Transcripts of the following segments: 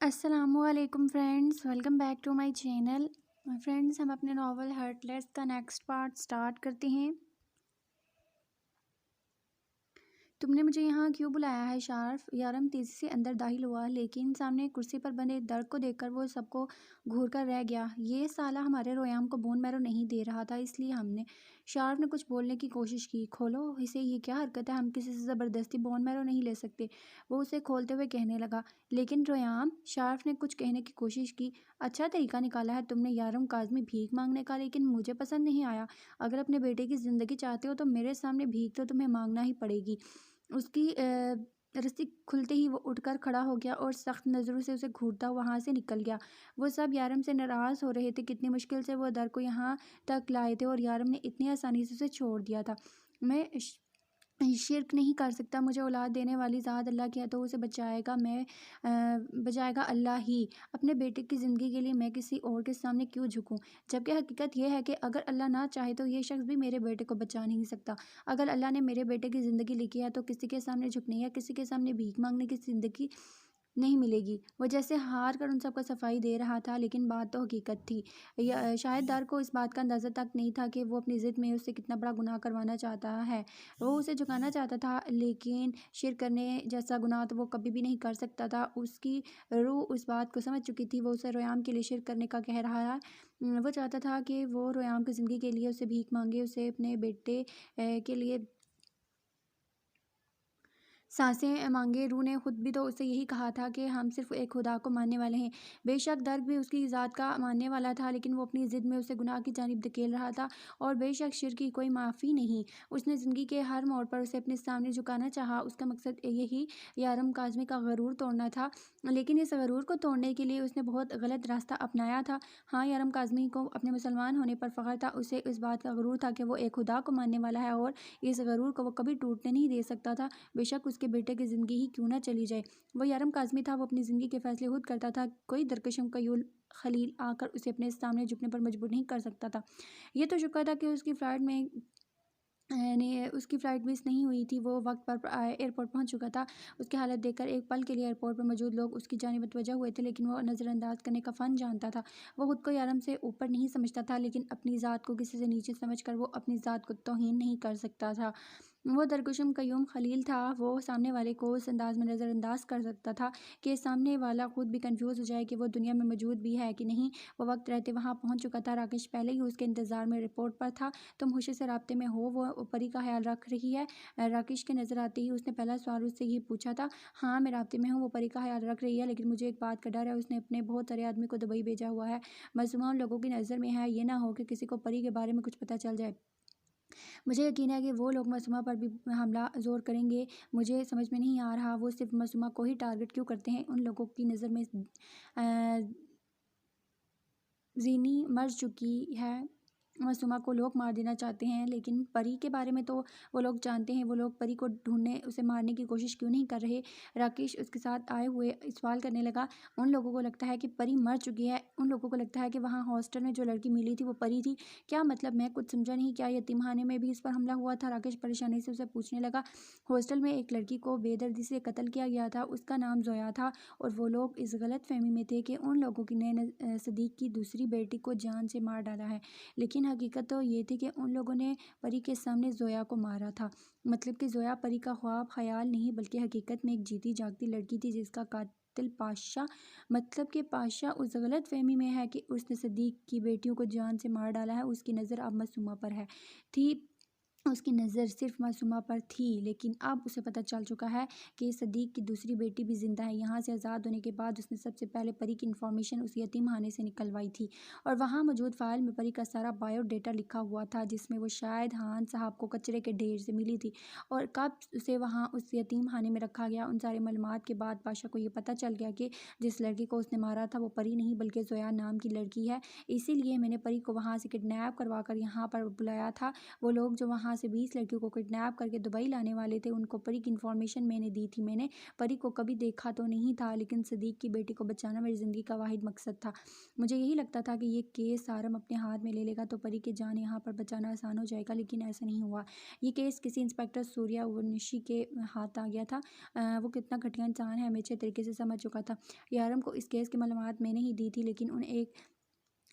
السلام علیکم friends, welcome back to my channel. Friends, ہم اپنے ناول ہرٹ لیس کا نیکسٹ پارٹ سٹارٹ کرتے ہیں۔ تم نے مجھے یہاں کیوں بلایا ہے شارف؟ یارم تیزی سے اندر داخل ہوا، لیکن سامنے کرسی پر بندے درد کو دیکھ کر وہ سب کو گھور کر رہ گیا۔ یہ سالہ ہمارے رویام کو بون میرو نہیں دے رہا تھا، اس لیے ہم نے شارف نے کچھ بولنے کی کوشش کی۔ کھولو اسے، یہ کیا حرکت ہے؟ ہم کسی سے زبردستی بون میرو نہیں لے سکتے، وہ اسے کھولتے ہوئے کہنے لگا۔ لیکن رویام، شارف نے کچھ کہنے کی کوشش کی۔ اچھا طریقہ نکالا ہے تم نے یارم کاظمی بھیک مانگنے کا، لیکن مجھے پسند نہیں آیا۔ اگر اپنے بیٹے کی زندگی چاہتے ہو تو میرے سامنے بھیک تو تمہیں مانگنا ہی پڑے گی۔ اس کی رسی کھلتے ہی وہ اٹھ کر کھڑا ہو گیا اور سخت نظروں سے اسے گھورتا وہاں سے نکل گیا۔ وہ سب یارم سے ناراض ہو رہے تھے، کتنی مشکل سے وہ در کو یہاں تک لائے تھے اور یارم نے اتنی آسانی سے اسے چھوڑ دیا تھا۔ میں شرک نہیں کر سکتا، مجھے اولاد دینے والی ذات اللہ کی ہے تو اسے بچائے گا اللہ ہی۔ اپنے بیٹے کی زندگی کے لیے میں کسی اور کے سامنے کیوں جھکوں؟ جبکہ حقیقت یہ ہے کہ اگر اللہ نہ چاہے تو یہ شخص بھی میرے بیٹے کو بچا نہیں سکتا۔ اگر اللہ نے میرے بیٹے کی زندگی لکھی ہے تو کسی کے سامنے جھکنے یا کسی کے سامنے بھیک مانگنے کی زندگی نہیں ملے گی۔ وہ جیسے ہار کر ان سب کو صفائی دے رہا تھا، لیکن بات تو حقیقت تھی۔ شاید در کو اس بات کا اندازہ تک نہیں تھا کہ وہ اپنی ضد میں اس سے کتنا بڑا گناہ کروانا چاہتا ہے۔ وہ اسے جھکانا چاہتا تھا، لیکن شرک کرنے جیسا گناہ تو وہ کبھی بھی نہیں کر سکتا تھا۔ اس کی روح اس بات کو سمجھ چکی تھی، وہ اسے رویام کے لیے شرک کرنے کا کہہ رہا ہے۔ وہ چاہتا تھا کہ وہ رویام کی زندگی کے لیے اسے بھیک مانگے، اسے اپنے بیٹے کے لیے سانسیں مانگے۔ روح نے خود بھی تو اسے یہی کہا تھا کہ ہم صرف ایک خدا کو ماننے والے ہیں۔ بے شک درگ بھی اس کی ذات کا ماننے والا تھا، لیکن وہ اپنی ضد میں اسے گناہ کی جانب دھکیل رہا تھا، اور بے شک شرک کی کوئی معافی نہیں۔ اس نے زندگی کے ہر موڑ پر اسے اپنے سامنے جھکانا چاہا۔ اس کا مقصد یہی یارم کاظمی کا غرور توڑنا تھا، لیکن اس غرور کو توڑنے کے لیے اس نے بہت غلط راستہ اپنایا تھا۔ ہاں، یارم کاظمی کو اپنے مسلمان ہونے پر فخر تھا، اسے اس بات کا غرور تھا کہ وہ ایک خدا کو ماننے والا ہے، اور اس غرور کو وہ کبھی ٹوٹنے نہیں دے سکتا تھا، بے شک اس کے بیٹے کی زندگی ہی کیوں نہ چلی جائے۔ وہ یارم کاظمی تھا، وہ اپنی زندگی کے فیصلے خود کرتا تھا، کوئی درکشم قیول خلیل آ کر اسے اپنے سامنے جھکنے پر مجبور نہیں کر سکتا تھا۔ یہ تو شکر تھا کہ اس کی فلائٹ مس نہیں ہوئی تھی۔ وہ وقت پر ایئرپورٹ پہنچ چکا تھا۔ اس کی حالت دیکھ کر ایک پل کے لیے ایئرپورٹ پر موجود لوگ اس کی جانب متوجہ ہوئے تھے، لیکن وہ نظر انداز کرنے کا فن جانتا تھا۔ وہ خود کو یارم سے اوپر نہیں سمجھتا تھا، لیکن اپنی ذات کو کسی سے نیچے سمجھ کر وہ اپنی ذات کو توہین نہیں کر سکتا تھا۔ وہ درکشم قیوم خلیل تھا، وہ سامنے والے کو اس انداز میں نظر انداز کر سکتا تھا کہ سامنے والا خود بھی کنفیوز ہو جائے کہ وہ دنیا میں موجود بھی ہے کہ نہیں۔ وہ وقت رہتے وہاں پہنچ چکا تھا، راکش پہلے ہی اس کے انتظار میں ایئرپورٹ پر تھا۔ تم خوشی سے رابطے میں ہو؟ وہ پری کا خیال رکھ رہی ہے؟ راکش کے نظر آتے ہی اس نے پہلا سوال اس سے ہی پوچھا تھا۔ ہاں، میں رابطے میں ہوں، وہ پری کا خیال رکھ رہی ہے، لیکن مجھے ایک بات کا ڈر ہے، اس نے اپنے بہت سارے آدمی کو دبئی بھیجا ہوا ہے۔ معصومہ ان لوگوں کی نظر میں ہے، یہ نہ ہو کہ کسی کو پری کے بارے میں کچھ پتہ چل جائے۔ مجھے یقین ہے کہ وہ لوگ معصومہ پر بھی حملہ زور کریں گے۔ مجھے سمجھ میں نہیں آ رہا وہ صرف معصومہ کو ہی ٹارگٹ کیوں کرتے ہیں۔ ان لوگوں کی نظر میں زینی مر چکی ہے، معصومہ کو لوگ مار دینا چاہتے ہیں، لیکن پری کے بارے میں تو وہ لوگ جانتے ہیں۔ وہ لوگ پری کو ڈھونڈنے اسے مارنے کی کوشش کیوں نہیں کر رہے؟ راکش اس کے ساتھ آئے ہوئے سوال کرنے لگا۔ ان لوگوں کو لگتا ہے کہ پری مر چکی ہے، ان لوگوں کو لگتا ہے کہ وہاں ہاسٹل میں جو لڑکی ملی تھی وہ پری تھی۔ کیا مطلب؟ میں کچھ سمجھا نہیں۔ کیا یتیم خانے میں بھی اس پر حملہ ہوا تھا؟ راکش پریشانی سے اسے پوچھنے لگا۔ ہاسٹل میں ایک لڑکی کو بے دردی سے قتل کیا گیا تھا، اس کا نام زویا تھا، اور وہ لوگ اس غلط فہمی میں تھے کہ ان لوگوں نے صدیق کی دوسری بیٹی کو جان سے مار ڈالا ہے، لیکن حقیقت تو یہ تھی کہ ان لوگوں نے پری کے سامنے زویا کو مارا تھا۔ مطلب کہ زویا پری کا خواب خیال نہیں بلکہ حقیقت میں ایک جیتی جاگتی لڑکی تھی جس کا قاتل پاشا، مطلب کہ پاشا اس غلط فہمی میں ہے کہ اس نے صدیق کی بیٹیوں کو جان سے مار ڈالا ہے۔ اس کی نظر اب معصومہ پر تھی، اس کی نظر صرف معصومہ پر تھی، لیکن اب اسے پتہ چل چکا ہے کہ صدیق کی دوسری بیٹی بھی زندہ ہے۔ یہاں سے آزاد ہونے کے بعد اس نے سب سے پہلے پری کی انفارمیشن اس یتیم خانے سے نکلوائی تھی، اور وہاں موجود فائل میں پری کا سارا بایو ڈیٹا لکھا ہوا تھا، جس میں وہ شاید خان صاحب کو کچرے کے ڈھیر سے ملی تھی اور کب اسے وہاں اس یتیم خانے میں رکھا گیا۔ ان سارے معلومات کے بعد پاشا کو یہ پتہ چل گیا کہ جس لڑکی کو اس نے مارا تھا وہ پری نہیں بلکہ زویا نام کی لڑکی ہے، اسی لیے میں نے پری کو وہاں سے کڈنیپ کروا کر یہاں پر بلایا تھا۔ وہ لوگ جو وہاں سے 20 لڑکیوں کو کڈنیپ کر کے دبئی لانے والے تھے، ان کو پری کی انفارمیشن میں نے دی تھی۔ میں نے پری کو کبھی دیکھا تو نہیں تھا، لیکن صدیق کی بیٹی کو بچانا میری زندگی کا واحد مقصد تھا۔ مجھے یہی لگتا تھا کہ یہ کیس سارم اپنے ہاتھ میں لے لے گا تو پری کی جان یہاں پر بچانا آسان ہو جائے گا، لیکن ایسا نہیں ہوا۔ یہ کیس کسی انسپکٹر سوریا ونشی کے ہاتھ آ گیا تھا۔ وہ کتنا گھٹیا انسان ہے میں اچھے طریقے سے سمجھ چکا تھا۔ یارم کو اس کیس کی معلومات میں نے ہی دی تھی، لیکن ان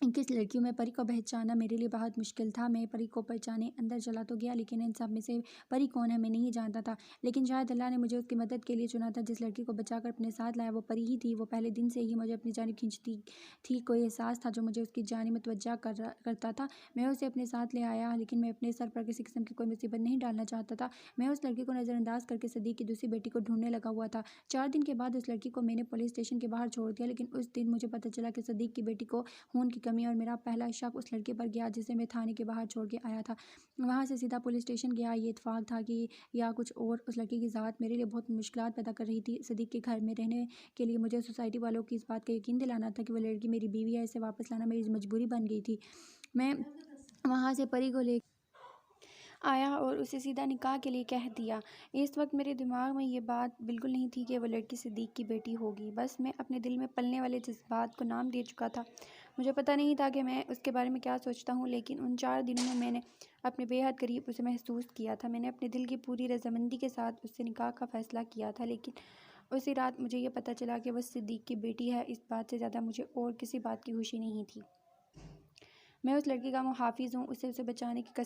21 لڑکیوں میں پری کو پہچاننا میرے لیے بہت مشکل تھا۔ میں پری کو پہچانے اندر چلا تو گیا، لیکن ان سب میں سے پری کون ہے میں نہیں جانتا تھا۔ لیکن شاید اللہ نے مجھے اس کی مدد کے لیے چنا تھا۔ جس لڑکی کو بچا کر اپنے ساتھ لایا وہ پری ہی تھی۔ وہ پہلے دن سے ہی مجھے اپنی جانب کھینچتی تھی۔ کوئی احساس تھا جو مجھے اس کی جانب متوجہ کرتا تھا۔ میں اسے اپنے ساتھ لے آیا، لیکن میں اپنے سر پر کسی قسم کی کوئی مصیبت نہیں ڈالنا چاہتا تھا۔ میں اس لڑکی کو نظر انداز کر کے صدیق کی دوسری بیٹی کو ڈھونڈنے لگا ہوا تھا۔ 4 دن کے بعد اس لڑکی کو میں نے پولیس اسٹیشن کے باہر چھوڑ دیا، لیکن اس دن مجھے پتہ چلا کہ صدیق کی بیٹی کو خون کی کمی، اور میرا پہلا شک اس لڑکے پر گیا جسے میں تھانے کے باہر چھوڑ کے آیا تھا۔ وہاں سے سیدھا پولیس اسٹیشن گیا۔ یہ اتفاق تھا کہ یا کچھ اور، اس لڑکی کی ذات میرے لیے بہت مشکلات پیدا کر رہی تھی۔ صدیق کے گھر میں رہنے کے لیے مجھے سوسائٹی والوں کی اس بات کا یقین دلانا تھا کہ وہ لڑکی میری بیوی ہے۔ اسے واپس لانا میری مجبوری بن گئی تھی۔ میں وہاں سے پری کو لے آیا اور اسے سیدھا نکاح کے لیے کہہ دیا۔ اس وقت میرے دماغ میں یہ بات بالکل نہیں تھی کہ وہ لڑکی صدیق کی بیٹی ہوگی، بس میں اپنے دل میں پلنے والے جذبات کو نام دے چکا تھا۔ مجھے پتہ نہیں تھا کہ میں اس کے بارے میں کیا سوچتا ہوں، لیکن ان 4 دنوں میں نے اپنے بے حد قریب اسے محسوس کیا تھا۔ میں نے اپنے دل کی پوری رضامندی کے ساتھ اس سے نکاح کا فیصلہ کیا تھا، لیکن اسی رات مجھے یہ پتہ چلا کہ وہ صدیق کی بیٹی ہے۔ اس بات سے زیادہ مجھے اور کسی بات کی خوشی نہیں تھی۔ میں اس لڑکی کا محافظ ہوں، اسے بچانے کی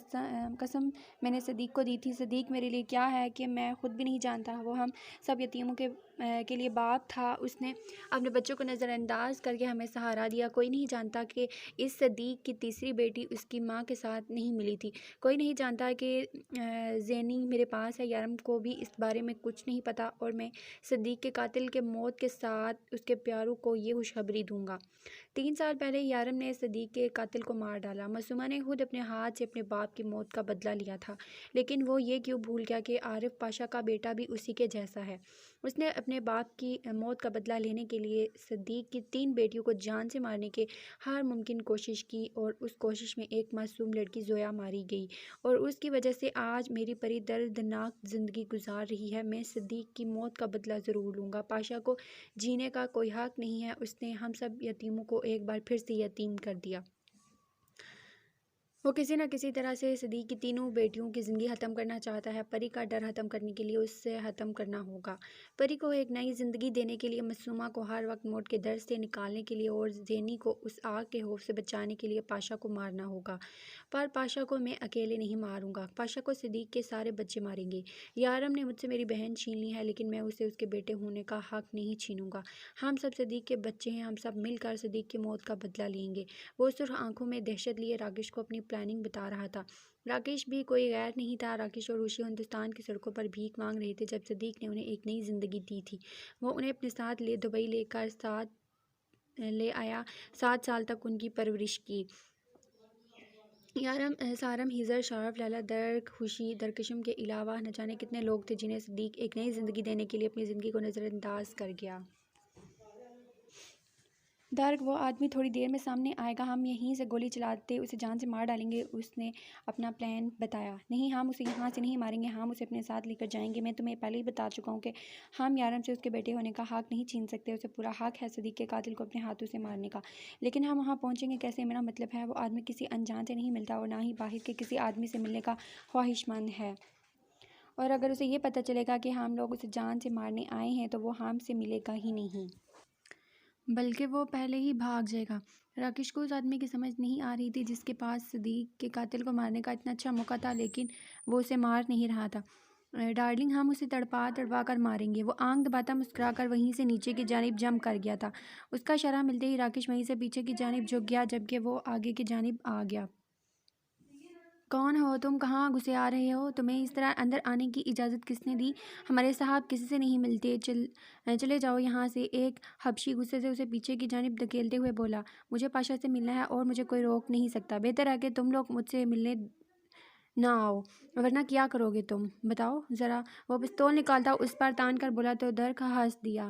قسم میں نے صدیق کو دی تھی۔ صدیق میرے لیے کیا ہے کہ میں خود بھی نہیں جانتا۔ وہ ہم سب یتیموں کے لیے باپ تھا۔ اس نے اپنے بچوں کو نظر انداز کر کے ہمیں سہارا دیا۔ کوئی نہیں جانتا کہ اس صدیق کی تیسری بیٹی اس کی ماں کے ساتھ نہیں ملی تھی۔ کوئی نہیں جانتا کہ زینی میرے پاس ہے۔ یارم کو بھی اس بارے میں کچھ نہیں پتا، اور میں صدیق کے قاتل کے موت کے ساتھ اس کے پیاروں کو یہ خوشخبری دوں گا۔ 3 سال پہلے یارم نے صدیق کے قاتل کو مار ڈالا۔ معصومہ نے خود اپنے ہاتھ سے اپنے باپ کی موت کا بدلہ لیا تھا، لیکن وہ یہ کیوں بھول گیا کہ عارف پاشا کا بیٹا بھی اسی کے جیسا ہے۔ اس نے اپنے باپ کی موت کا بدلہ لینے کے لیے صدیق کی 3 بیٹیوں کو جان سے مارنے کی ہر ممکن کوشش کی، اور اس کوشش میں ایک معصوم لڑکی زویا ماری گئی، اور اس کی وجہ سے آج میری پری دردناک زندگی گزار رہی ہے۔ میں صدیق کی موت کا بدلہ ضرور لوں گا۔ پاشا کو جینے کا کوئی حق نہیں ہے۔ اس نے ہم سب یتیموں کو ایک بار پھر سے یتیم کر دیا۔ وہ کسی نہ کسی طرح سے صدیق کی 3 بیٹیوں کی زندگی ختم کرنا چاہتا ہے۔ پری کا ڈر ختم کرنے کے لیے اس سے ختم کرنا ہوگا۔ پری کو ایک نئی زندگی دینے کے لیے، معصومہ کو ہر وقت موت کے ڈر سے نکالنے کے لیے، اور زینی کو اس آگ کے خوف سے بچانے کے لیے پاشا کو مارنا ہوگا۔ پر پاشا کو میں اکیلے نہیں ماروں گا۔ پاشا کو صدیق کے سارے بچے ماریں گے۔ یارم نے مجھ سے میری بہن چھین لی ہے، لیکن میں اسے اس کے بیٹے ہونے کا حق نہیں چھینوں گا۔ ہم سب صدیق کے بچے ہیں۔ ہم سب مل کر صدیق کی موت کا بدلہ لیں گے۔ وہ سرخ آنکھوں میں دہشت لیے راکیش کو اپنی پلاننگ بتا رہا تھا۔ راکیش بھی کوئی غیر نہیں تھا۔ راکیش اور روشی ہندوستان کی سڑکوں پر بھیک مانگ رہے تھے جب صدیق نے انہیں ایک نئی زندگی دی تھی۔ وہ انہیں اپنے ساتھ دبئی لے کر لے آیا، 7 سال تک ان کی پرورش کی۔ یارم، سارم، ہیزر، شارف، لیلا، درک، خوشی، درکشم کے علاوہ نہ جانے کتنے لوگ تھے جنہیں صدیق ایک نئی زندگی دینے کے لیے اپنی زندگی کو نظر انداز کر گیا۔ درک، وہ آدمی تھوڑی دیر میں سامنے آئے گا۔ ہم یہیں سے گولی چلاتے اسے جان سے مار ڈالیں گے۔ اس نے اپنا پلان بتایا۔ نہیں، ہم اسے یہاں سے نہیں ماریں گے، ہم اسے اپنے ساتھ لے کر جائیں گے۔ میں تمہیں پہلے ہی بتا چکا ہوں کہ ہم یارم سے اس کے بیٹے ہونے کا حق نہیں چھین سکتے۔ اسے پورا حق ہے صدیق کے قاتل کو اپنے ہاتھوں سے مارنے کا، لیکن ہم وہاں پہنچیں گے کیسے؟ میرا مطلب ہے وہ آدمی کسی انجان سے نہیں ملتا، اور نہ ہی باہر کے کسی آدمی سے ملنے کا خواہش مند ہے۔ اور اگر اسے یہ پتہ چلے گا کہ ہم لوگ اسے جان سے مارنے آئے ہیں تو وہ ہم سے ملے گا ہی نہیں، بلکہ وہ پہلے ہی بھاگ جائے گا۔ راکیش کو اس آدمی کی سمجھ نہیں آ رہی تھی جس کے پاس صدیق کے قاتل کو مارنے کا اتنا اچھا موقع تھا، لیکن وہ اسے مار نہیں رہا تھا۔ ڈارلنگ، ہم اسے تڑپا تڑپا کر ماریں گے۔ وہ آنکھ دباتا مسکرا کر وہیں سے نیچے کی جانب جمپ کر گیا تھا۔ اس کا اشارہ ملتے ہی راکیش وہیں سے پیچھے کی جانب جھک گیا، جبکہ وہ آگے کی جانب آ گیا۔ کون ہو تم؟ کہاں گھسے آ رہے ہو؟ تمہیں اس طرح اندر آنے کی اجازت کس نے دی؟ ہمارے صاحب کسی سے نہیں ملتے، چلے جاؤ یہاں سے۔ ایک حبشی غصے سے اسے پیچھے کی جانب دھکیلتے ہوئے بولا۔ مجھے پاشا سے ملنا ہے اور مجھے کوئی روک نہیں سکتا۔ بہتر ہے کہ تم لوگ مجھ سے ملنے نہ آؤ، ورنہ کیا کرو گے تم؟ بتاؤ ذرا۔ وہ پستول نکالتا اس پر تان کر بولا تو درک ہنس دیا۔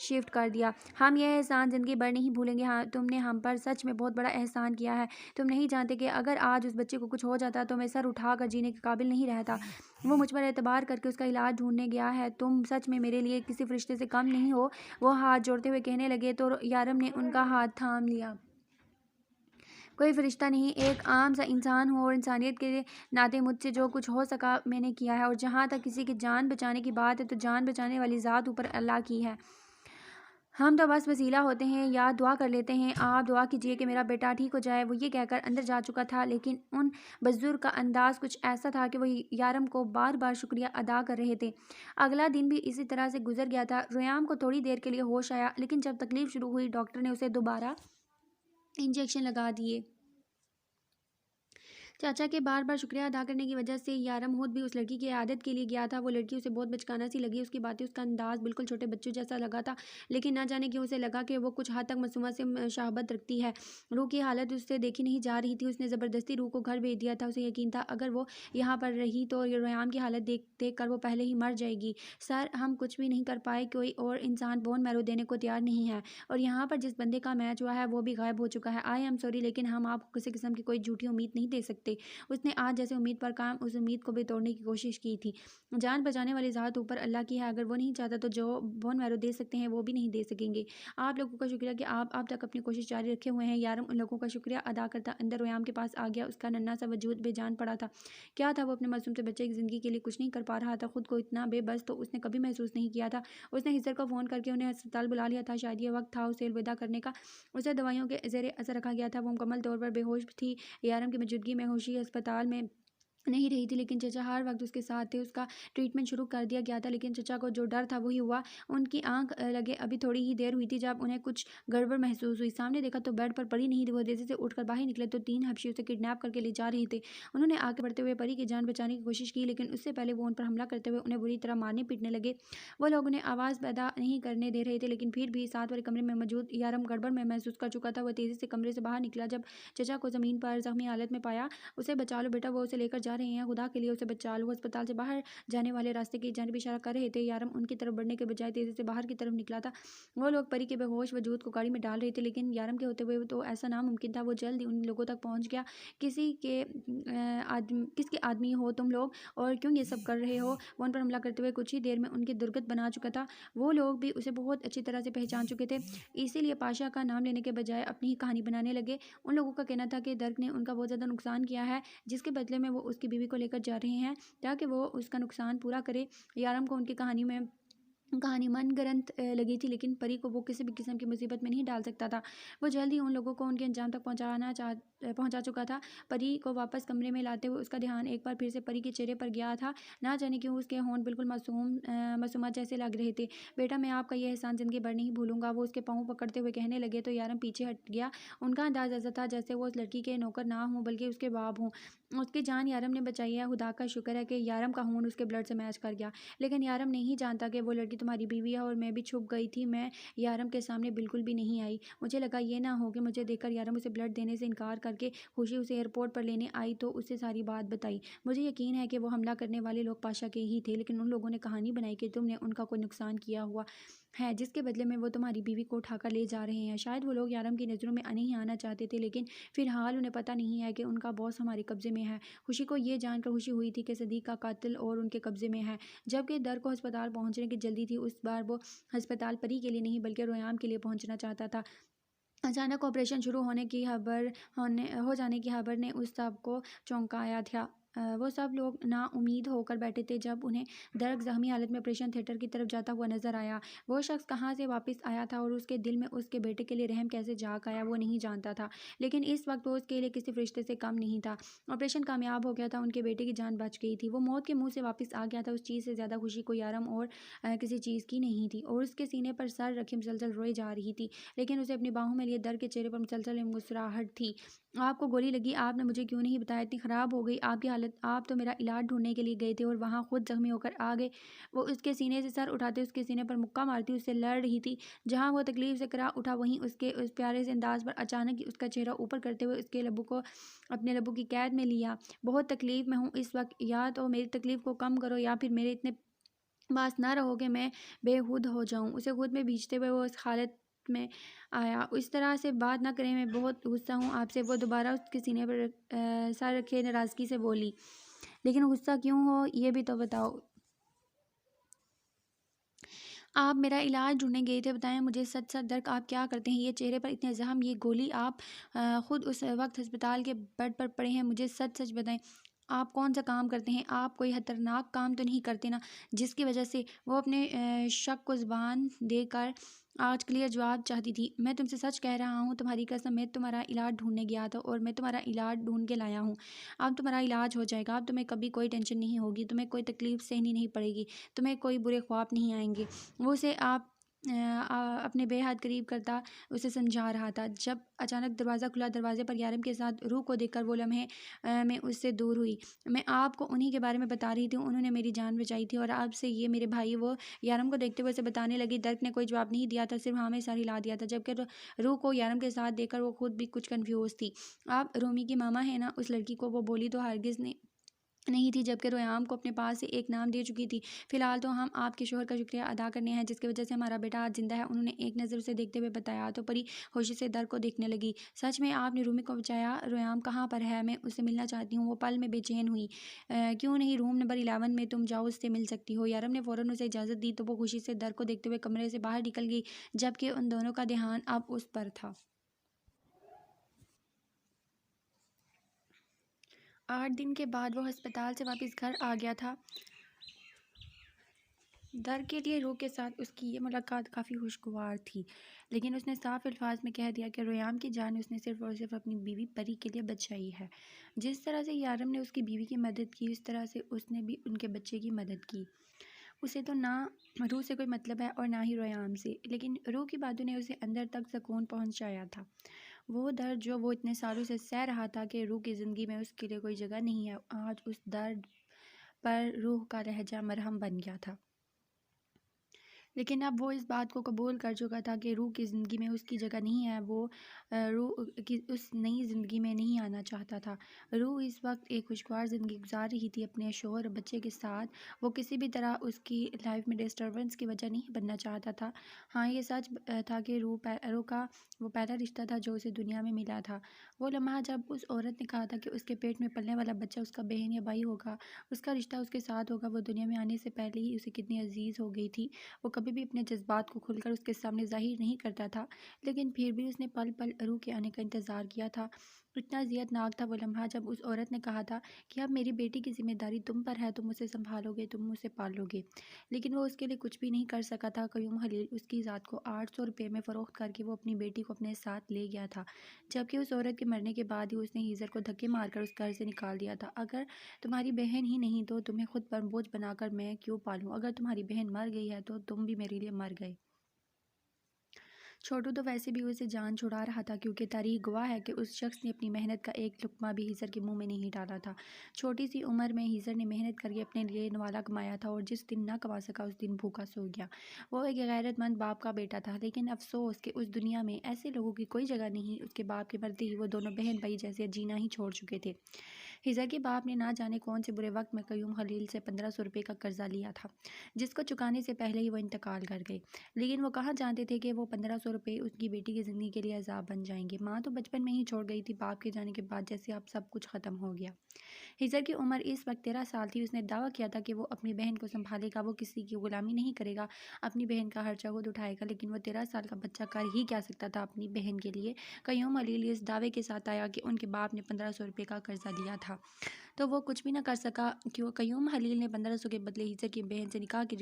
شفٹ کر دیا۔ ہم یہ احسان زندگی بھر نہیں بھولیں گے، ہاں تم نے ہم پر سچ میں بہت بڑا احسان کیا ہے۔ تم نہیں جانتے کہ اگر آج اس بچے کو کچھ ہو جاتا تو میں سر اٹھا کر جینے کے قابل نہیں رہتا۔ وہ مجھ پر اعتبار کر کے اس کا علاج ڈھونڈنے گیا ہے۔ تم سچ میں میرے لیے کسی فرشتے سے کم نہیں ہو۔ وہ ہاتھ جوڑتے ہوئے کہنے لگے تو یارم نے ان کا ہاتھ تھام لیا۔ کوئی فرشتہ نہیں، ایک عام سا انسان ہوں اور انسانیت کے ناطے مجھ سے جو کچھ ہو سکا میں نے کیا ہے، اور جہاں تک کسی کی جان بچانے کی بات ہے تو جان بچانے والی ذات اوپر اللہ کی ہے۔ ہم تو بس وسیلہ ہوتے ہیں یا دعا کر لیتے ہیں۔ آپ دعا کیجیے کہ میرا بیٹا ٹھیک ہو جائے۔ وہ یہ کہہ کر اندر جا چکا تھا، لیکن ان بزرگ کا انداز کچھ ایسا تھا کہ وہ یارم کو بار بار شکریہ ادا کر رہے تھے۔ اگلا دن بھی اسی طرح سے گزر گیا تھا۔ ریام کو تھوڑی دیر کے لیے ہوش آیا، لیکن جب تکلیف شروع ہوئی ڈاکٹر نے اسے دوبارہ انجیکشن لگا دیے۔ چاچا کے بار بار شکریہ ادا کرنے کی وجہ سے یارم خود بھی اس لڑکی کی عیادت کے لیے گیا تھا۔ وہ لڑکی اسے بہت بچکانا سی لگی، اس کی باتیں، اس کا انداز بالکل چھوٹے بچوں جیسا لگا تھا، لیکن نہ جانے کیوں اسے لگا کہ وہ کچھ حد تک معصومہ سے شباہت رکھتی ہے۔ روح کی حالت اس سے دیکھی نہیں جا رہی تھی، اس نے زبردستی روح کو گھر بھیج دیا تھا۔ اسے یقین تھا اگر وہ یہاں پر رہی تو ریام کی حالت دیکھ کر وہ پہلے ہی مر جائے گی۔ سر ہم کچھ بھی نہیں کر پائے، کوئی اور انسان بون میرو دینے کو تیار نہیں ہے، اور یہاں پر جس بندے کا میچ ہوا ہے وہ بھی غائب ہو چکا ہے۔ آئی ایم سوری، لیکن ہم آپ کو کسی قسم کی کوئی جھوٹی امید نہیں دے سکتے۔ اس نے آج جیسے امید پر کام اس امید کو بھی توڑنے کی کوشش کی تھی۔ جان بچانے والی ذات اوپر اللہ کی ہے، اگر وہ نہیں چاہتا تو جو بون میرو دے سکتے ہیں وہ بھی نہیں دے سکیں گے۔ آپ لوگوں کا شکریہ کہ آپ اب تک اپنی کوشش جاری رکھے ہوئے ہیں۔ یارم ان لوگوں کا شکریہ ادا کرتا اندر ریام کے پاس آ گیا۔ اس کا ننھا سا وجود بے جان پڑا تھا۔ کیا تھا وہ اپنے معصوم سے بچے کی زندگی کے لیے کچھ نہیں کر پا رہا تھا؟ خود کو اتنا بے بس تو اس نے کبھی محسوس نہیں کیا تھا۔ اس نے حضر کو فون کر کے انہیں ہسپتال بلا لیا تھا، شاید یہ وقت تھا اسے الوداع کرنے کا۔ اسے دوائیوں کے زیر اثر رکھا گیا تھا، وہ مکمل طور پر بے ہوش تھی۔ یارم کی موجودگی میں خوشی ہسپتال میں نہیں رہی تھی، لیکن چچا ہر وقت اس کے ساتھ تھے۔ اس کا ٹریٹمنٹ شروع کر دیا گیا تھا، لیکن چچا کو جو ڈر تھا وہی ہوا۔ ان کی آنکھ لگے ابھی تھوڑی ہی دیر ہوئی تھی جب انہیں کچھ گڑبڑ محسوس ہوئی۔ سامنے دیکھا تو بیڈ پر پری نہیں تھی۔ وہ تیزی سے اٹھ کر باہر نکلے تو 3 حبشی اسے کڈنیپ کر کے لے جا رہے تھے۔ انہوں نے آگے بڑھتے ہوئے پری کی جان بچانے کی کوشش کی، لیکن اس سے پہلے وہ ان پر حملہ کرتے ہوئے انہیں بری طرح مارنے پیٹنے لگے۔ وہ لوگ انہیں آواز پیدا نہیں کرنے دے رہے تھے، لیکن پھر بھی ساتھ والے کمرے میں موجود یارم گڑبڑ میں محسوس کر چکا تھا۔ وہ تیزی سے کمرے سے باہر نکلا، جب چچا کو زمین پر زخمی حالت میں پایا۔ اسے بچا لو بیٹا، وہ اسے لے کر جا رہے ہیں، خدا کے لیے اسے بچا لو۔ وہ ہسپتال سے باہر جانے والے راستے کی جانب اشارہ کر رہے تھے۔ یارم ان کی طرف بڑھنے کے بجائے تیزی سے باہر کی طرف نکلا تھا۔ وہ لوگ پری کے بے ہوش وجود کو گاڑی میں ڈال رہے تھے، لیکن یارم کے ہوتے ہوئے تو ایسا ناممکن تھا۔ وہ جلد ہی ان لوگوں تک پہنچ گیا۔ کس کے آدمی ہو تم لوگ اور کیوں یہ سب کر رہے ہو؟ وہ ان پر حملہ کرتے ہوئے کچھ ہی دیر میں ان کی درگت بنا چکا تھا۔ وہ لوگ بھی اسے بہت اچھی طرح سے پہچان چکے تھے، اسی لیے پاشا کا نام لینے کے بجائے اپنی ہی کہانی بنانے لگے۔ ان لوگوں کا کہنا تھا کہ درگ نے ان کا بہت زیادہ نقصان کیا ہے، جس کے بدلے میں وہ اس کی بیوی کو لے کر جا رہے ہیں تاکہ وہ اس کا نقصان پورا کرے۔ یارم کو ان کی کہانی من گھڑت لگی تھی، لیکن پری کو وہ کسی بھی قسم کی مصیبت میں نہیں ڈال سکتا تھا۔ وہ جلد ہی ان لوگوں کو ان کے انجام تک پہنچا چکا تھا۔ پری کو واپس کمرے میں لاتے ہوئے اس کا دھیان ایک بار پھر سے پری کے چہرے پر گیا تھا۔ نہ جانے کیوں اس کے ہونٹ بالکل معصومہ جیسے لگ رہے تھے۔ بیٹا میں آپ کا یہ احسان زندگی بھر نہیں بھولوں گا، وہ اس کے پاؤں پکڑتے ہوئے کہنے لگے تو یارم پیچھے ہٹ گیا۔ ان کا انداز ایسا تھا جیسے وہ اس لڑکی کے نوکر نہ ہوں بلکہ اس کے باپ ہوں۔ اس کی جان یارم نے بچائی ہے، خدا کا شکر ہے کہ یارم کا خون اس کے بلڈ سے میچ کر گیا، لیکن یارم نہیں جانتا کہ وہ لڑکی تمہاری بیوی ہے اور میں بھی چھپ گئی تھی۔ میں یارم کے سامنے بالکل بھی نہیں آئی۔ مجھے لگا یہ نہ ہو کہ مجھے دیکھ کر یارم اسے بلڈ دینے سے انکار کر کے خوشی اسے ایئرپورٹ پر لینے آئی تو اسے ساری بات بتائی۔ مجھے یقین ہے کہ وہ حملہ کرنے والے لوگ پاشا کے ہی تھے، لیکن ان لوگوں نے کہانی بنائی کہ تم نے ان کا کوئی نقصان کیا ہوا ہے جس کے بدلے میں وہ تمہاری بیوی کو اٹھا کر لے جا رہے ہیں۔ شاید وہ لوگ یارم کی نظروں میں نہیں آنا چاہتے تھے، لیکن فی الحال انہیں پتہ نہیں ہے کہ ان کا باس ہمارے قبضے میں ہے۔ خوشی کو یہ جان کر خوشی ہوئی تھی کہ صدیق کا قاتل اور ان کے قبضے میں ہے، جبکہ در کو ہسپتال پہنچنے کی جلدی تھی۔ اس بار وہ ہسپتال پری کے لیے نہیں بلکہ ریام کے لیے پہنچنا چاہتا تھا۔ اچانک آپریشن شروع ہو جانے کی خبر نے اس سب کو چونکایا تھا۔ وہ سب لوگ نا امید ہو کر بیٹھے تھے جب انہیں درگ زخمی حالت میں آپریشن تھیٹر کی طرف جاتا ہوا نظر آیا۔ وہ شخص کہاں سے واپس آیا تھا اور اس کے دل میں اس کے بیٹے کے لیے رحم کیسے جاگ آیا وہ نہیں جانتا تھا، لیکن اس وقت وہ اس کے لیے کسی فرشتے سے کم نہیں تھا۔ آپریشن کامیاب ہو گیا تھا، ان کے بیٹے کی جان بچ گئی تھی، وہ موت کے منہ سے واپس آ گیا تھا۔ اس چیز سے زیادہ خوشی کوئی یارم اور کسی چیز کی نہیں تھی، اور اس کے سینے پر سر رکھے مسلسل روئے جا رہی تھی، لیکن اسے اپنی باہوں میں لیے در کے چہرے پر مسلسل مسکراہٹ تھی۔ آپ کو گولی لگی، آپ نے مجھے کیوں نہیں بتایا؟ اتنی خراب ہو گئی آپ کی حالت، آپ تو میرا علاج ڈھونڈنے کے لیے گئے تھے اور وہاں خود زخمی ہو کر آ گئے۔ وہ اس کے سینے سے سر اٹھاتے اس کے سینے پر مکہ مارتی اس سے لڑ رہی تھی۔ جہاں وہ تکلیف سے کرا اٹھا وہیں اس کے اس پیارے سے انداز پر اچانک اس کا چہرہ اوپر کرتے ہوئے اس کے لبوں کو اپنے لبوں کی قید میں لیا۔ بہت تکلیف میں ہوں اس وقت، یا تو میری تکلیف کو کم کرو یا پھر میرے اتنے باس نہ رہو کہ میں بے خود ہو جاؤں۔ اسے خود میں بیچتے ہوئے وہ اس حالت میں آیا۔ اس طرح سے بات نہ کریں، میں بہت غصہ ہوں آپ سے۔ وہ دوبارہ اس کے سینے پر سر رکھے ناراضگی سے بولی۔ لیکن غصہ کیوں ہو یہ بھی تو بتاؤ۔ آپ میرا علاج ڈھونڈنے گئے تھے، بتائیں مجھے سچ سچ درک آپ کیا کرتے ہیں؟ یہ چہرے پر اتنے زخم، یہ گولی، آپ خود اس وقت ہسپتال کے بیڈ پر پڑے ہیں، مجھے سچ سچ بتائیں آپ کون سا کام کرتے ہیں؟ آپ کوئی خطرناک کام تو نہیں کرتے نا جس کی وجہ سے وہ اپنے شک کو زبان دے کر آج کلیئر جواب چاہتی تھی۔ میں تم سے سچ کہہ رہا ہوں، تمہاری قسم، میں تمہارا علاج ڈھونڈنے گیا تھا اور میں تمہارا علاج ڈھونڈ کے لایا ہوں۔ اب تمہارا علاج ہو جائے گا، اب تمہیں کبھی کوئی ٹینشن نہیں ہوگی، تمہیں کوئی تکلیف سہنی نہیں پڑے گی، تمہیں کوئی برے خواب نہیں آئیں گے۔ وہ اسے اپنے بے حد قریب کرتا اسے سمجھا رہا تھا جب اچانک دروازہ کھلا۔ دروازے پر یارم کے ساتھ روح کو دیکھ کر وہ لمحے میں اس سے دور ہوئی۔ میں آپ کو انہی کے بارے میں بتا رہی تھی، انہوں نے میری جان بچائی تھی اور اب سے یہ میرے بھائی۔ وہ یارم کو دیکھتے ہوئے اسے بتانے لگی۔ درک نے کوئی جواب نہیں دیا تھا، صرف ہاں میں سر ہلا دیا تھا، جبکہ روح کو یارم کے ساتھ دیکھ کر وہ خود بھی کچھ کنفیوز تھی۔ آپ رومی کی ماما ہیں نا؟ اس لڑکی کو وہ بولی تو ہرگز نہیں تھی، جبکہ ریحام کو اپنے پاس سے ایک نام دے چکی تھی۔ فی الحال تو ہم آپ کے شوہر کا شکریہ ادا کرنے ہیں جس کی وجہ سے ہمارا بیٹا آج زندہ ہے، انہوں نے ایک نظر اسے دیکھتے ہوئے بتایا تو پری ہوشی سے در کو دیکھنے لگی۔ سچ میں آپ نے رومی کو بچایا؟ ریحام کہاں پر ہے؟ میں اس سے ملنا چاہتی ہوں۔ وہ پل میں بے چین ہوئی۔ کیوں نہیں، روم نمبر 11 میں تم جاؤ، اس سے مل سکتی ہو۔ یارم نے فوراً اسے اجازت دی تو وہ خوشی سے در کو دیکھتے ہوئے کمرے سے باہر نکل گئی، جبکہ ان دونوں کا دھیان اب اس پر تھا۔ 8 دن کے بعد وہ ہسپتال سے واپس گھر آ گیا تھا۔ در کے لیے روح کے ساتھ اس کی یہ ملاقات کافی خوشگوار تھی، لیکن اس نے صاف الفاظ میں کہہ دیا کہ ریحام کی جان اس نے صرف اور صرف اپنی بیوی پری کے لیے بچائی ہے۔ جس طرح سے یارم نے اس کی بیوی کی مدد کی، اس طرح سے اس نے بھی ان کے بچے کی مدد کی۔ اسے تو نہ روح سے کوئی مطلب ہے اور نہ ہی ریحام سے، لیکن روح کی باتوں نے اسے اندر تک سکون پہنچایا تھا۔ وہ درد جو وہ اتنے سالوں سے سہ رہا تھا کہ روح کی زندگی میں اس کے لیے کوئی جگہ نہیں ہے، آج اس درد پر روح کا لہجہ مرہم بن گیا تھا۔ لیکن اب وہ اس بات کو قبول کر چکا تھا کہ روح کی زندگی میں اس کی جگہ نہیں ہے، وہ روح کی اس نئی زندگی میں نہیں آنا چاہتا تھا۔ روح اس وقت ایک خوشگوار زندگی گزار رہی تھی اپنے شوہر اور بچے کے ساتھ۔ وہ کسی بھی طرح اس کی لائف میں ڈسٹربنس کی وجہ نہیں بننا چاہتا تھا۔ ہاں یہ سچ تھا کہ روح کا وہ پہلا رشتہ تھا جو اسے دنیا میں ملا تھا۔ وہ لمحہ جب اس عورت نے کہا تھا کہ اس کے پیٹ میں پلنے والا بچہ اس کا بہن یا بھائی ہوگا، اس کا رشتہ اس کے ساتھ ہوگا، وہ دنیا میں آنے سے پہلے ہی اسے کتنی عزیز ہو گئی تھی۔ وہ کبھی بھی اپنے جذبات کو کھل کر اس کے سامنے ظاہر نہیں کرتا تھا، لیکن پھر بھی اس نے پل پل روح کے آنے کا انتظار کیا تھا۔ اتنا اذیت ناک تھا وہ لمحہ جب اس عورت نے کہا تھا کہ اب میری بیٹی کی ذمہ داری تم پر ہے، تم اسے سنبھالو گے، تم اسے پالو گے۔ لیکن وہ اس کے لیے کچھ بھی نہیں کر سکا تھا۔ قیوم خلیل اس کی ذات کو 800 روپے میں فروخت کر کے وہ اپنی بیٹی کو اپنے ساتھ لے گیا تھا، جبکہ اس عورت کے مرنے کے بعد ہی اس نے ہیزر کو دھکے مار کر اس گھر سے نکال دیا تھا۔ اگر تمہاری بہن ہی نہیں تو تمہیں خود پر بوجھ بنا کر میں کیوں پالوں؟ اگر تمہاری بہن مر گئی ہے تو تم بھی میرے لیے مر گئے۔ چھوٹو تو ویسے بھی اسے جان چھڑا رہا تھا، کیونکہ تاریخ گواہ ہے کہ اس شخص نے اپنی محنت کا ایک لقمہ بھی ہیزر کے منہ میں نہیں ڈالا تھا۔ چھوٹی سی عمر میں ہیزر نے محنت کر کے اپنے لیے نوالا کمایا تھا اور جس دن نہ کما سکا اس دن بھوکا سو گیا۔ وہ ایک غیرت مند باپ کا بیٹا تھا، لیکن افسوس کہ اس دنیا میں ایسے لوگوں کی کوئی جگہ نہیں۔ اس کے باپ کے مرتے ہی وہ دونوں بہن بھائی جیسے جینا ہی چھوڑ چکے تھے۔ ہیزر کے باپ نے نہ جانے کون سے برے وقت میں قیوم خلیل سے 1500 روپے کا قرضہ لیا تھا، جس کو چکانے سے پہلے ہی وہ انتقال کر گئے، لیکن وہ کہاں جانتے تھے کہ وہ 1500 روپے اس کی بیٹی کی زندگی کے لیے عذاب بن جائیں گے۔ ماں تو بچپن میں ہی چھوڑ گئی تھی، باپ کے جانے کے بعد جیسے اب سب کچھ ختم ہو گیا۔ ہیزر کی عمر اس وقت 13 سال تھی۔ اس نے دعویٰ کیا تھا کہ وہ اپنی بہن کو سنبھالے گا، وہ کسی کی غلامی نہیں کرے گا، اپنی بہن کا خرچہ خود اٹھائے گا، لیکن وہ 13 سال کا بچہ کر ہی کیا سکتا تھا اپنی بہن کے لیے؟ قیوم خلیل اس دعوے کے ساتھ آیا کہ ان کے باپ نے 1500 روپے کا قرضہ لیا تھا تو وہ کچھ بھی نہ کر سکا۔ قیوم خلیل نے 1500 کے بدلے ہیزر کی بہن سے نکاح کی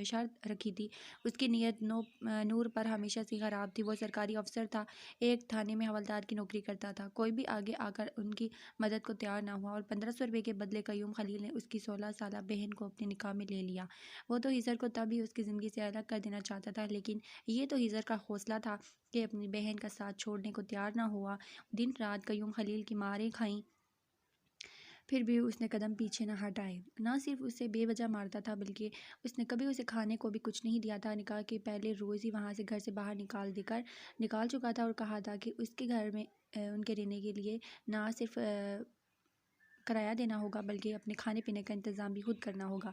شرط رکھی تھی۔ اس کی نیت نور پر ہمیشہ سے خراب تھی۔ وہ سرکاری افسر تھا، ایک تھانے میں حوالدار کی نوکری کرتا تھا۔ کوئی بھی آگے آ کر ان کی مدد کو تیار نہ ہوا اور 1500 روپے کے بدلے قیوم خلیل نے اس کی 16 سالہ بہن کو اپنے نکاح میں لے لیا۔ وہ تو ہیزر کو تب ہی اس کی زندگی سے الگ کر دینا چاہتا تھا، لیکن یہ تو ہیزر کا حوصلہ تھا کہ اپنی بہن کا ساتھ چھوڑنے کو تیار نہ ہوا۔ دن رات قیوم خلیل کی ماریں کھائیں، پھر بھی اس نے قدم پیچھے نہ ہٹائے۔ نہ صرف اسے بے وجہ مارتا تھا بلکہ اس نے کبھی اسے کھانے کو بھی کچھ نہیں دیا تھا۔ نکاح کے پہلے روز ہی وہاں سے گھر سے باہر نکال چکا تھا اور کہا تھا کہ اس کے گھر میں ان کے رہنے کے لیے نہ صرف کرایہ دینا ہوگا بلکہ اپنے کھانے پینے کا انتظام بھی خود کرنا ہوگا۔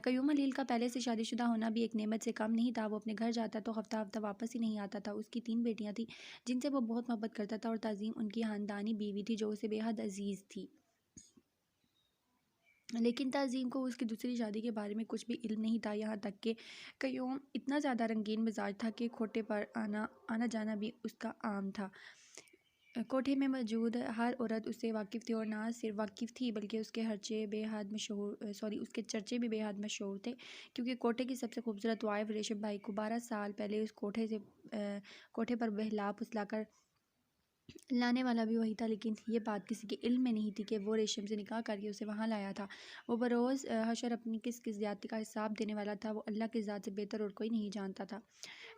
قیوم حلیل کا پہلے سے شادی شدہ ہونا بھی ایک نعمت سے کم نہیں تھا۔ وہ اپنے گھر جاتا تو ہفتہ ہفتہ واپس ہی نہیں آتا تھا۔ اس کی 3 بیٹیاں تھیں جن سے وہ بہت محبت کرتا تھا، اور تعظیم ان کی خاندانی بیوی تھی جو اسے بے حد عزیز تھی۔ لیکن تعظیم کو اس کی دوسری شادی کے بارے میں کچھ بھی علم نہیں تھا، یہاں تک کہ قیوم اتنا زیادہ رنگین مزاج تھا کہ کھوٹے پر آنا جانا بھی اس کا عام تھا۔ کوٹھے میں موجود ہر عورت اس سے واقف تھی، اور نہ صرف واقف تھی بلکہ اس کے چرچے بھی بے حد مشہور تھے، کیونکہ کوٹھے کی سب سے خوبصورت وائف ریشم بھائی کو 12 سال پہلے اس کوٹھے پر بہلا پھسلا کر لانے والا بھی وہی تھا۔ لیکن یہ بات کسی کے علم میں نہیں تھی کہ وہ ریشم سے نکاح کر کے اسے وہاں لایا تھا۔ وہ بروز حشر اپنی کس زیادتی کا حساب دینے والا تھا، وہ اللہ کی ذات سے بہتر اور کوئی نہیں جانتا تھا۔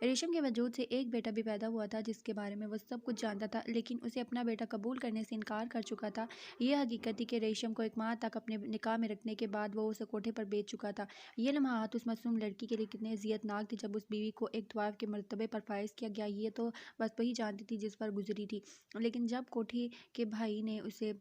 ریشم کے وجود سے ایک بیٹا بھی پیدا ہوا تھا جس کے بارے میں وہ سب کچھ جانتا تھا، لیکن اسے اپنا بیٹا قبول کرنے سے انکار کر چکا تھا۔ یہ حقیقت تھی کہ ریشم کو 1 ماہ تک اپنے نکاح میں رکھنے کے بعد وہ اسے کوٹھے پر بیچ چکا تھا۔ یہ لمحات اس معصوم لڑکی کے لیے کتنے اذیت ناک تھے جب اس بیوی کو ایک طوائف کے مرتبے پر فائز کیا گیا۔ یہ تو بس وہی جانتی تھی جس پر گزری تھی، لیکن جب کوٹھے کے بھائی نے اسے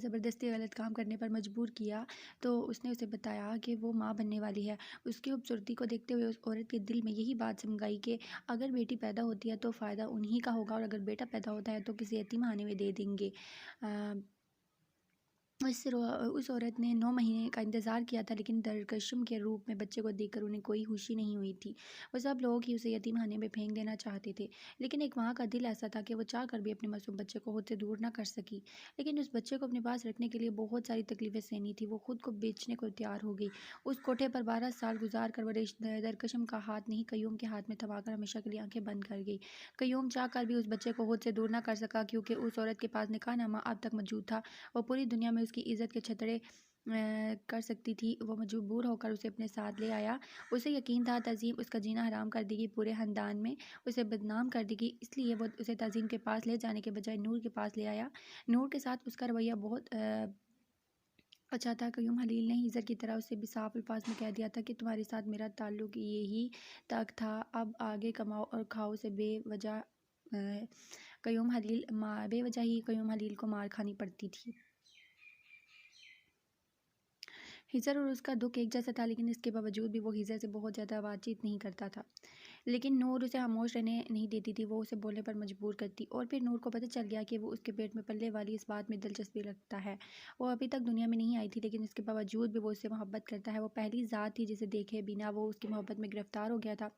زبردستی غلط کام کرنے پر مجبور کیا تو اس نے اسے بتایا کہ وہ ماں بننے والی ہے۔ اس کی خوبصورتی کو دیکھتے ہوئے اس عورت کے دل میں یہی بات سم گئی کہ اگر بیٹی پیدا ہوتی ہے تو فائدہ انہی کا ہوگا، اور اگر بیٹا پیدا ہوتا ہے تو کسی یتیم خانے میں دے دیں گے۔ اس عورت نے 9 مہینے کا انتظار کیا تھا، لیکن درکشم کے روپ میں بچے کو دیکھ کر انہیں کوئی خوشی نہیں ہوئی تھی۔ وہ سب لوگ ہی اسے یتیم خانے میں پھینک دینا چاہتے تھے، لیکن ایک ماں کا دل ایسا تھا کہ وہ چاہ کر بھی اپنے معصوم بچے کو خود سے دور نہ کر سکی۔ لیکن اس بچے کو اپنے پاس رکھنے کے لیے بہت ساری تکلیفیں سہنی تھی۔ وہ خود کو بیچنے کو تیار ہو گئی۔ اس کوٹھے پر 12 سال گزار کر وہ درکشم کا ہاتھ نہیں قیوم کے ہاتھ میں تھما کر ہمیشہ کے لیے آنکھیں بند کر گئی۔ قیوم چاہ کر بھی اس بچے کو خود سے دور نہ کر سکا، کیونکہ اس عورت کے پاس نکاح نامہ اب تک موجود تھا۔ وہ پوری دنیا میں اس کی عزت کے چھترے کر سکتی تھی۔ وہ مجبور ہو کر اسے اپنے ساتھ لے آیا۔ اسے یقین تھا تعظیم اس کا جینا حرام کر دے گی، پورے خاندان میں اسے بدنام کر دے گی، اس لیے وہ اسے تعظیم کے پاس لے جانے کے بجائے نور کے پاس لے آیا۔ نور کے ساتھ اس کا رویہ بہت اچھا تھا۔ قیوم حلیل نے ہیزر کی طرح اسے بھی صاف الفاظ میں کہہ دیا تھا کہ تمہارے ساتھ میرا تعلق یہی تک تھا، اب آگے کماؤ اور کھاؤ۔ اسے بے وجہ ہی قیوم حلیل کو مار کھانی پڑتی تھی۔ ہیزر اور اس کا دکھ ایک جیسا تھا، لیکن اس کے باوجود بھی وہ ہیزر سے بہت زیادہ بات چیت نہیں کرتا تھا۔ لیکن نور اسے خاموش رہنے نہیں دیتی تھی، وہ اسے بولنے پر مجبور کرتی، اور پھر نور کو پتہ چل گیا کہ وہ اس کے پیٹ میں پلنے والی اس بات میں دلچسپی رکھتا ہے۔ وہ ابھی تک دنیا میں نہیں آئی تھی، لیکن اس کے باوجود بھی وہ اس سے محبت کرتا ہے۔ وہ پہلی ذات تھی جسے دیکھے بنا وہ اس کی محبت میں گرفتار ہو گیا تھا۔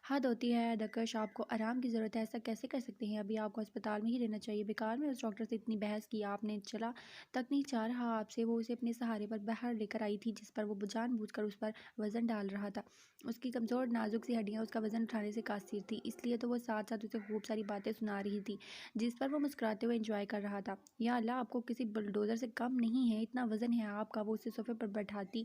حد ہوتی ہے دکش، آپ کو آرام کی ضرورت ہے، ایسا کیسے کر سکتے ہیں؟ ابھی آپ کو ہسپتال میں ہی رہنا چاہیے۔ بیکار میں اس ڈاکٹر سے اتنی بحث کی، آپ نے چلا تک نہیں چاہ رہا آپ سے۔ وہ اسے اپنے سہارے پر باہر لے کر آئی تھی، جس پر وہ جان بوجھ کر اس پر وزن ڈال رہا تھا۔ اس کی کمزور نازک سی ہڈیاں اس کا وزن اٹھانے سے قاصر تھی، اس لیے تو وہ ساتھ ساتھ اسے خوب ساری باتیں سنا رہی تھی جس پر وہ مسکراتے ہوئے انجوائے کر رہا تھا۔ یا اللہ، آپ کو کسی بلڈوزر سے کم نہیں ہے، اتنا وزن ہے آپ کا۔ وہ اسے صوفے پر بٹھاتی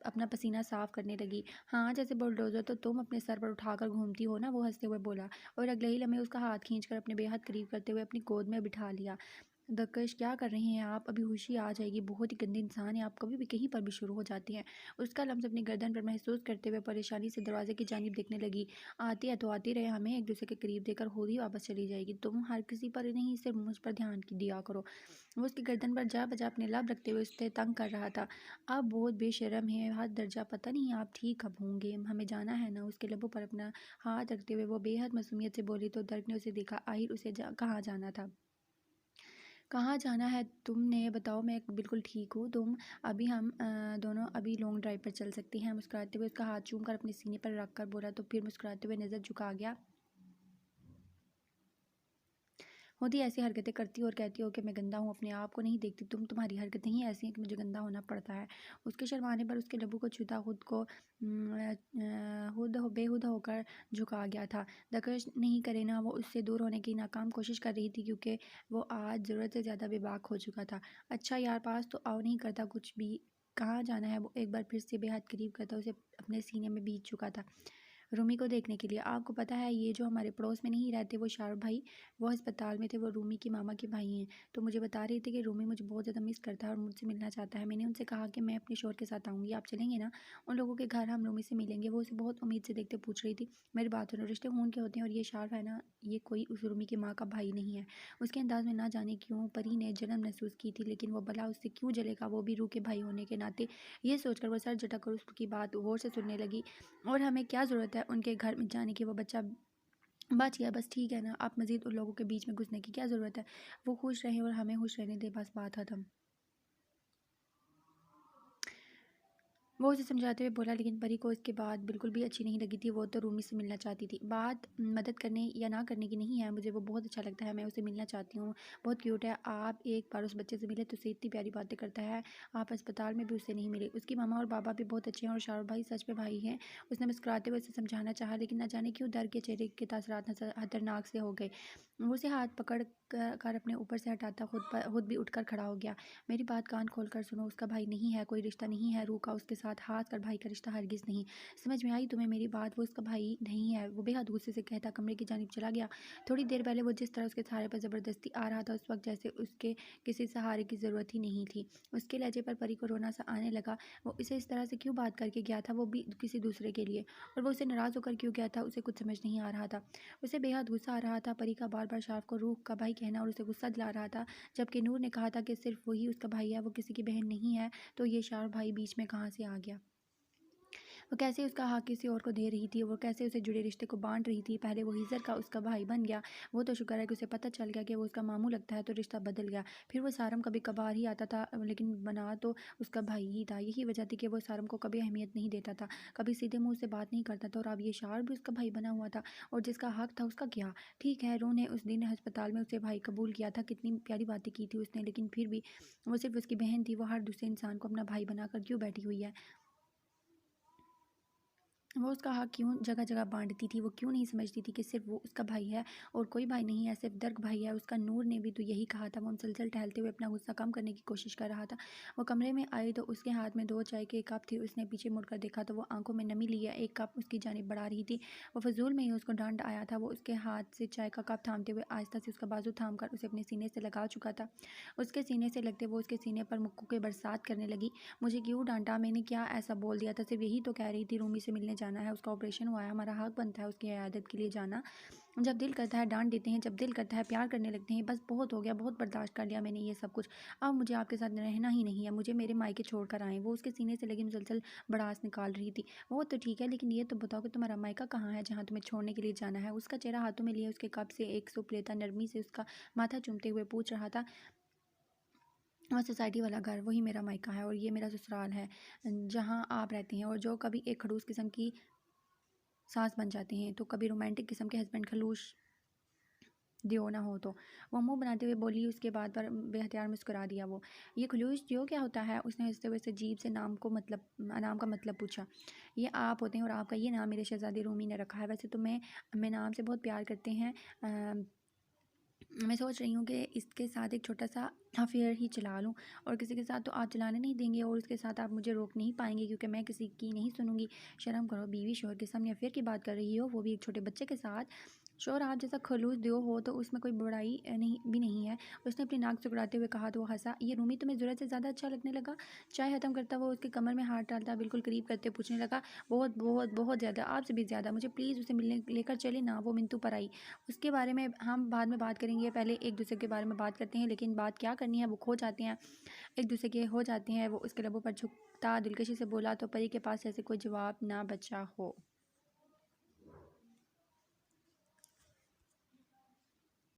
اپنا پسینہ صاف کرنے لگی۔ ہاں، جیسے بلڈوزر تو تم اپنے سر پر اٹھا کر گھومتی ہو نا، وہ ہنستے ہوئے بولا، اور اگلے ہی لمحے اس کا ہاتھ کھینچ کر اپنے بے حد قریب کرتے ہوئے اپنی گود میں بٹھا لیا۔ دکش، کیا کر رہے ہیں آپ؟ ابھی ہوشی آ جائے گی، بہت ہی گندے انسان ہیں آپ، کبھی بھی کہیں پر بھی شروع ہو جاتے ہیں۔ اس کا لمس اپنی گردن پر محسوس کرتے ہوئے پریشانی سے دروازے کی جانب دیکھنے لگی۔ آتی ہے تو آتی رہے، ہمیں ایک دوسرے کے قریب دیکھ کر خود ہی واپس چلی جائے گی۔ تم ہر کسی پر نہیں، صرف مجھ پر دھیان دیا کرو۔ وہ اس کی گردن پر جا بجا اپنے لب رکھتے ہوئے اسے تنگ کر رہا تھا۔ آپ بہت بے شرم ہیں حد درجہ، پتہ نہیں آپ ٹھیک کب ہوں گے، ہمیں جانا ہے نا۔ اس کے لبوں پر اپنا ہاتھ رکھتے ہوئے وہ بے حد معصومیت سے بولی تو درک نے اسے دیکھا۔ آخر اسے کہاں جانا تھا؟ کہاں جانا ہے تم نے؟ بتاؤ، میں بالکل ٹھیک ہوں۔ ہم دونوں ابھی لانگ ڈرائیو پر چل سکتے ہیں۔ مسکراتے ہوئے اس کا ہاتھ چوم کر اپنے سینے پر رکھ کر بولا تو پھر مسکراتے ہوئے نظر جھکا گیا۔ خود ہی ایسی حرکتیں کرتی ہو اور کہتی ہو کہ میں گندا ہوں، اپنے آپ کو نہیں دیکھتی تمہاری حرکتیں ہی ایسی ہیں کہ مجھے گندا ہونا پڑتا ہے۔ اس کے شرمانے پر اس کے لبوں کو چھوتا بے ہد ہو کر جھکا گیا تھا۔ دکش نہیں کرے نا، وہ اس سے دور ہونے کی ناکام کوشش کر رہی تھی کیونکہ وہ آج ضرورت سے زیادہ بے باک ہو چکا تھا۔ اچھا یار، پاس تو آؤ، نہیں کرتا کچھ بھی، کہاں جانا ہے؟ وہ ایک بار پھر سے بے حد قریب کرتا اسے اپنے سینے میں بیٹھ چکا تھا۔ رومی کو دیکھنے کے لیے۔ آپ کو پتہ ہے یہ جو ہمارے پڑوس میں نہیں رہتے وہ شارف بھائی، وہ ہسپتال میں تھے، وہ رومی کی ماما کے بھائی ہیں، تو مجھے بتا رہے تھے کہ رومی مجھے بہت زیادہ مس کرتا ہے اور مجھ سے ملنا چاہتا ہے۔ میں نے ان سے کہا کہ میں اپنے شوہر کے ساتھ آؤں گی، آپ چلیں گے نا ان لوگوں کے گھر، ہم رومی سے ملیں گے۔ وہ اسے بہت امید سے دیکھتے پوچھ رہی تھی، میری بات سنو، رشتے خون کے ہوتے ہیں اور یہ شارف ہے نا، یہ کوئی اس رومی کی ماں کا بھائی نہیں ہے۔ اس کے انداز میں نہ جانے کیوں پری نے جلن محسوس کی تھی، لیکن وہ بھلا اس سے کیوں جلے گا، وہ بھی روح کے بھائی ہونے کے ناطے۔ یہ سوچ کر وہ سر جھٹک کر اس کی بات غور سے سننے لگی۔ اور ہمیں کیا ضرورت ہے ان کے گھر میں جانے کی، وہ بچہ بچ گیا، بس ٹھیک ہے نا، آپ مزید ان لوگوں کے بیچ میں گھسنے کی کیا ضرورت ہے، وہ خوش رہیں اور ہمیں خوش رہنے دے، بس بات ختم۔ وہ اسے سمجھاتے ہوئے بولا، لیکن پری کو اس کے بعد بالکل بھی اچھی نہیں لگی تھی، وہ تو رومی سے ملنا چاہتی تھی۔ بات مدد کرنے یا نہ کرنے کی نہیں ہے، مجھے وہ بہت اچھا لگتا ہے، میں اسے ملنا چاہتی ہوں، بہت کیوٹ ہے۔ آپ ایک بار اس بچے سے ملے تو اسے اتنی پیاری باتیں کرتا ہے، آپ اسپتال میں بھی اس سے نہیں ملے۔ اس کی ماما اور بابا بھی بہت اچھے ہیں اور شارف بھائی سچ میں بھائی ہیں۔ اس نے مسکراتے ہوئے اسے سمجھانا چاہا، لیکن نہ جانے کیوں در کے چہرے کے تاثرات خطرناک سے ہو گئے۔ وہ اسے ہاتھ پکڑ کر اپنے اوپر سے ہٹاتا خود بھی اٹھ کر کھڑا ہو گیا۔ میری بات کان کھول کر سنو، اس کا بھائی نہیں ہے، کوئی رشتہ نہیں ہے روح کا اس کے ساتھ، خاص کر بھائی کا رشتہ ہرگز نہیں۔ سمجھ میں آئی تمہیں میری بات، وہ اس کا بھائی نہیں ہے۔ وہ بے حد غصے سے کہتا کمرے کی جانب چلا گیا۔ تھوڑی دیر پہلے وہ جس طرح اس کے سہارے پر زبردستی آ رہا تھا، اس وقت جیسے اس کے کسی سہارے کی ضرورت ہی نہیں تھی۔ اس کے لہجے پر پری کو رونا سا آنے لگا۔ وہ اسے اس طرح سے کیوں بات کر کے گیا تھا، وہ بھی کسی دوسرے کے لیے، اور وہ اسے ناراض ہو کر کیوں گیا تھا، اسے کچھ سمجھ نہیں آ رہا تھا۔ اسے بے حد غصہ آ رہا تھا، پری کا بار بار شارف کو روح کا بھائی کہنا اور اسے غصہ دلا رہا تھا، جبکہ نور نے کہا تھا کہ صرف وہی اس کا بھائی ہے، وہ کسی کی بہن نہیں ہے، تو یہ شارف بھائی بیچ میں کہاں سے آ گیا؟ وہ کیسے اس کا حق کسی اور کو دے رہی تھی، وہ کیسے اسے جڑے رشتے کو بانٹ رہی تھی؟ پہلے وہ ہیزر کا اس کا بھائی بن گیا، وہ تو شکر ہے کہ اسے پتہ چل گیا کہ وہ اس کا ماموں لگتا ہے، تو رشتہ بدل گیا۔ پھر وہ سارم کبھی کبھار ہی آتا تھا، لیکن بنا تو اس کا بھائی ہی تھا۔ یہی وجہ تھی کہ وہ سارم کو کبھی اہمیت نہیں دیتا تھا، کبھی سیدھے منہ سے بات نہیں کرتا تھا، اور اب یہ شارف بھی اس کا بھائی بنا ہوا تھا، اور جس کا حق تھا اس کا کیا؟ ٹھیک ہے، روح نے اس دن ہسپتال میں اسے بھائی قبول کیا تھا، کتنی پیاری باتیں کی تھی اس نے، لیکن پھر بھی وہ صرف اس کی بہن تھی۔ وہ ہر دوسرے انسان کو اپنا بھائی بنا کر کیوں بیٹھی ہوئی ہے؟ وہ اس کا حق کیوں جگہ جگہ بانٹتی تھی؟ وہ کیوں نہیں سمجھتی تھی کہ صرف وہ اس کا بھائی ہے اور کوئی بھائی نہیں ہے، صرف درگ بھائی ہے اس کا؟ نور نے بھی تو یہی کہا تھا۔ وہ مسلسل ٹہلتے ہوئے اپنا غصہ کم کرنے کی کوشش کر رہا تھا۔ وہ کمرے میں آئی تو اس کے ہاتھ میں 2 چائے کے کپ تھے۔ اس نے پیچھے مڑ کر دیکھا تو وہ آنکھوں میں نمی لیے ایک کپ اس کی جانب بڑھا رہی تھی۔ وہ فضول میں ہی اس کو ڈانٹ آیا تھا۔ وہ اس کے ہاتھ سے چائے کا کپ تھامتے ہوئے آہستہ سے اس کا بازو تھام کر اسے اپنے سینے سے لگا چکا تھا۔ اس کے سینے سے لگتے وہ اس کے سینے پر مکوں کی برسات کرنے لگی۔ مجھے کیوں ڈانٹا؟ میں نے کیا ایسا بول دیا تھا؟ صرف یہی تو کہہ رہی تھی رومی سے ملنے جانا ہے، اس کا آپریشن ہوا ہے، ہمارا حق بنتا ہے اس کی عیادت کے لیے جانا۔ جب دل کرتا ہے ڈانٹ دیتے ہیں، جب دل کرتا ہے پیار کرنے لگتے ہیں۔ بس بہت ہو گیا، بہت برداشت کر لیا میں نے یہ سب کچھ، اب مجھے آپ کے ساتھ رہنا ہی نہیں ہے، مجھے میرے مائکے چھوڑ کر آئیں۔ وہ اس کے سینے سے لگی مسلسل بڑاس نکال رہی تھی۔ وہ تو ٹھیک ہے، لیکن یہ تو بتاؤ کہ تمہارا مائکا کہاں ہے جہاں تمہیں چھوڑنے کے لیے جانا ہے؟ اس کا چہرہ ہاتھوں میں لیے اس کے کپ سے ایک سپ لیتا نرمی سے اس کا ماتھا چومتے ہوئے پوچھ رہا تھا، وہ سوسائٹی والا گھر، وہی میرا مائکا ہے، اور یہ میرا سسرال ہے جہاں آپ رہتے ہیں، اور جو کبھی ایک خڑوس قسم کی ساس بن جاتے ہیں تو کبھی رومانٹک قسم کے ہسبینڈ خلوص دیو نہ ہو تو۔ وہ منہ بناتے ہوئے بولی، اس کے بعد پر بے اختیار مسکرا دیا وہ۔ یہ خلوص دیو کیا ہوتا ہے؟ اس نے ہنستے ہوئے سے عجیب سے نام کا مطلب پوچھا۔ یہ آپ ہوتے ہیں، اور آپ کا یہ نام میرے شہزادی رومی نے رکھا ہے۔ ویسے تو میں نام سے بہت پیار کرتے ہیں، میں سوچ رہی ہوں کہ اس کے ساتھ ایک چھوٹا سا افیئر ہی چلا لوں، اور کسی کے ساتھ تو آپ چلانے نہیں دیں گے، اور اس کے ساتھ آپ مجھے روک نہیں پائیں گے کیونکہ میں کسی کی نہیں سنوں گی۔ شرم کرو، بیوی شوہر کے سامنے افیئر کی بات کر رہی ہو، وہ بھی ایک چھوٹے بچے کے ساتھ۔ شوہر آپ جیسا خلوص دیو ہو تو اس میں کوئی بڑائی بھی نہیں ہے، اس نے اپنی ناک سکڑاتے ہوئے کہا تو وہ ہنسا۔ یہ رومی تمہیں ضرورت سے زیادہ اچھا لگنے لگا؟ چائے ختم کرتا وہ اس کے کمر میں ہاتھ ڈالتا بالکل قریب کرتے پوچھنے لگا۔ بہت بہت بہت زیادہ، آپ سے بھی زیادہ، مجھے پلیز اسے ملنے لے کر چلے نا۔ وہ منتو پر آئی، اس کے بارے میں ہم بعد میں بات کریں گے، پہلے ایک دوسرے کے بارے میں بات کرتے ہیں۔ لیکن بات کیا کرنی ہے، وہ کھو جاتے ہیں، ایک دوسرے کے ہو جاتے ہیں۔ وہ اس کے لبوں پر جھکتا دلکشی سے بولا تو پری کے پاس ایسے کوئی جواب نہ بچا ہو۔